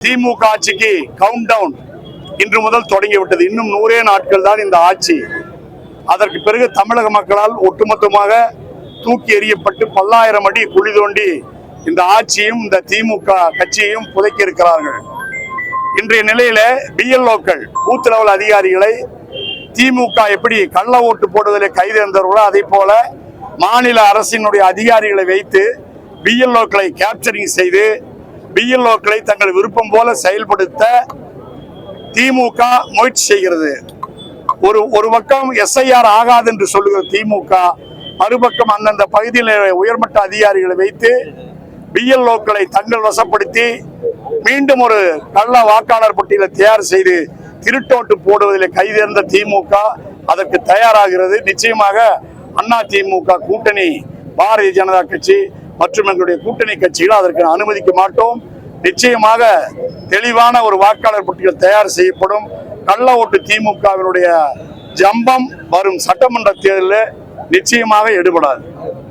திமுக ஆட்சிக்கு count down இன்று முதல் தொடங்கிவிட்டது. இன்னும் 100 நாட்கள் தான் இந்த ஆட்சி. அதற்கு பிறகு தமிழக மக்களால் ஒட்டுமொத்தமாக தூக்கி எறியப்பட்டு பல்லாயிரம் அடி குழி தோண்டி இந்த ஆட்சியும் இந்த திமுக கட்சியையும் புதைக்கி இருக்கிறார்கள். இன்றைய நிலையில பிஎல்ஓக்கள் பூத் லெவல் அதிகாரிகளை திமுக எப்படி கள்ள ஓட்டு போடுவதில் கைது இருந்தவர்களோ அதே போல மாநில அரசினுடைய அதிகாரிகளை வைத்து பிஎல்ஓக்களை கேப்சரிங் செய்து பிஎல்ஓக்களை தங்கள் விருப்பம் போல செயல்படுத்த திமுக முயற்சி செய்கிறது. ஒரு பக்கம் எஸ்ஐஆர் ஆகாது என்று சொல்லுகிற திமுக, மறுபக்கம் அந்தந்த பகுதியில் உயர்மட்ட அதிகாரிகளை வைத்து பிஎல்ஓக்களை தங்கள் வசப்படுத்தி மீண்டும் ஒரு கள்ள வாக்காளர் பட்டியலை தயார் செய்து திருட்டோட்டு போடுவதில் கைதேர்ந்த திமுக அதற்கு தயாராகிறது. நிச்சயமாக அதிமுக கூட்டணி, பாரதிய ஜனதா கட்சி மற்றும் எங்களுடைய கூட்டணி கட்சிகள் அதற்கு அனுமதிக்க மாட்டோம். நிச்சயமாக தெளிவான ஒரு வாக்காளர் பட்டியல் தயார் செய்யப்படும். கள்ள ஓட்டு திமுகவினுடைய ஜம்பம் வரும் சட்டமன்ற தேர்தலில் நிச்சயமாக எடுபடாது.